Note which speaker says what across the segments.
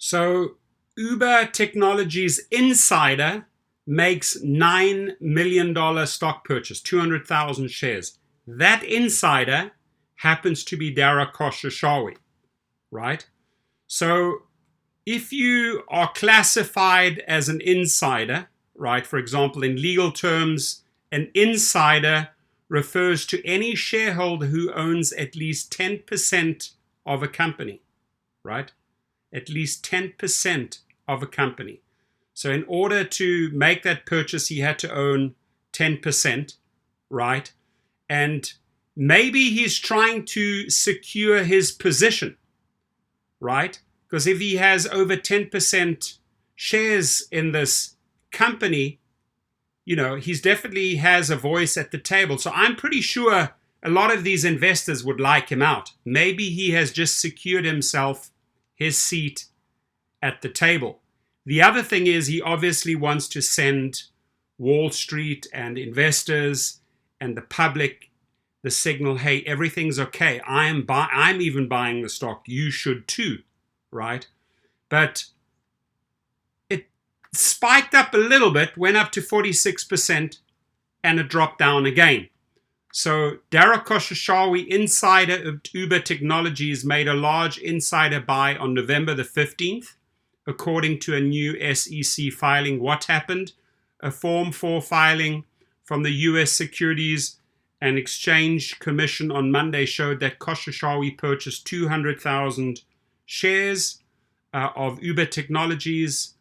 Speaker 1: So Uber Technologies insider makes $9 million stock purchase, 200,000 shares. That insider happens to be Dara Khosrowshahi, right? So if you are classified as an insider, right, for example, in legal terms, an insider refers to any shareholder who owns at least 10% of a company, right? At least 10% of a company. So in order to make that purchase, he had to own 10%, right? And maybe he's trying to secure his position, right? Because if he has over 10% shares in this company, you know, he's definitely has a voice at the table. So I'm pretty sure a lot of these investors would like him out. Maybe he has just secured himself his seat at the table. The other thing is he obviously wants to send Wall Street and investors and the public the signal, hey, everything's okay. I'm even buying the stock. You should too, right? But it spiked up a little bit, went up to 46%, and it dropped down again. So Dara Khosrowshahi, insider of Uber Technologies, made a large insider buy on November the 15th. According to a new SEC filing, what happened? A Form 4 filing from the U.S. Securities and Exchange Commission on Monday showed that Khosrowshahi purchased 200,000 shares of Uber Technologies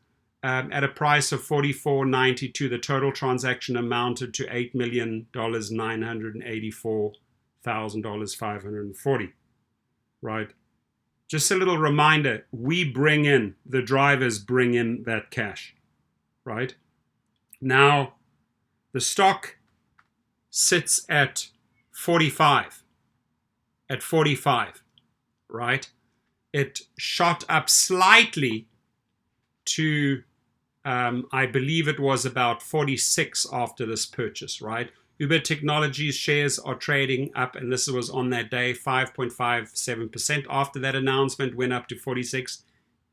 Speaker 1: at a price of $44.92. The total transaction amounted to $8,984,540. Right? Just a little reminder, the drivers bring in that cash, right? Now, the stock sits at 45, right? It shot up slightly to, I believe it was about 46 after this purchase, right? Uber Technologies shares are trading up, and this was on that day, 5.57%. After that announcement, went up to 46,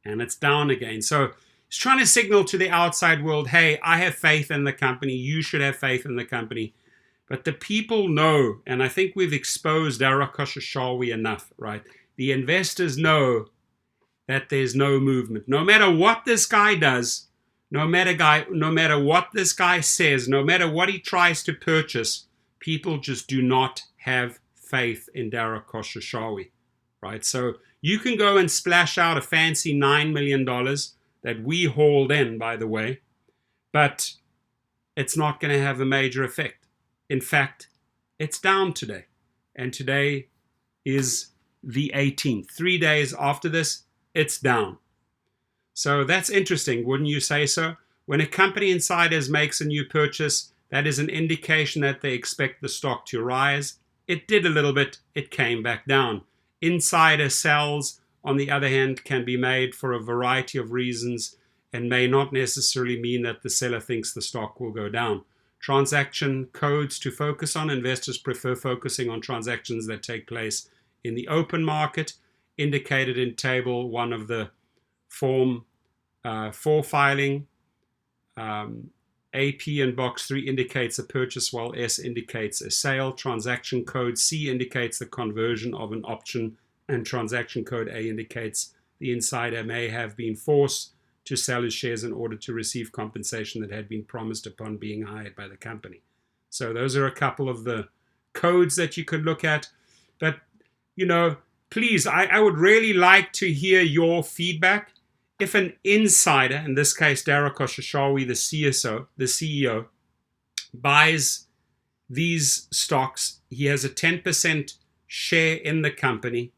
Speaker 1: and it's down again. So it's trying to signal to the outside world, hey, I have faith in the company. You should have faith in the company. But the people know, and I think we've exposed Dara Khosrowshahi enough, right? The investors know that there's no movement. No matter what this guy does, no matter what this guy says, no matter what he tries to purchase, people just do not have faith in Dara Khosrowshahi, right? So you can go and splash out a fancy $9 million that we hauled in, by the way, but it's not going to have a major effect. In fact, it's down today, and today is the 18th. 3 days after this, it's down. So that's interesting, wouldn't you say so? When a company insiders makes a new purchase, that is an indication that they expect the stock to rise. It did a little bit, it came back down. Insider sells, on the other hand, can be made for a variety of reasons and may not necessarily mean that the seller thinks the stock will go down. Transaction codes to focus on. Investors prefer focusing on transactions that take place in the open market, indicated in table 1 of the Form 4 filing. AP in box 3 indicates a purchase, while S indicates a sale. Transaction code C indicates the conversion of an option, and transaction code A indicates the insider may have been forced to sell his shares in order to receive compensation that had been promised upon being hired by the company. So those are a couple of the codes that you could look at. But, you know, please, I would really like to hear your feedback. If an insider, in this case Dara Khosrowshahi, the CEO, buys these stocks, he has a 10% share in the company.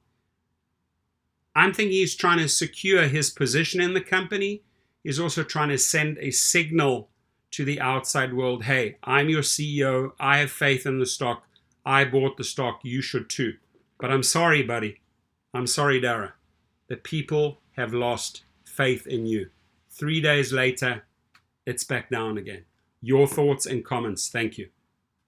Speaker 1: I'm thinking he's trying to secure his position in the company. He's also trying to send a signal to the outside world, hey, I'm your CEO. I have faith in the stock. I bought the stock. You should too. But I'm sorry, buddy. I'm sorry, Dara. The people have lost faith in you. 3 days later, it's back down again. Your thoughts and comments. Thank you.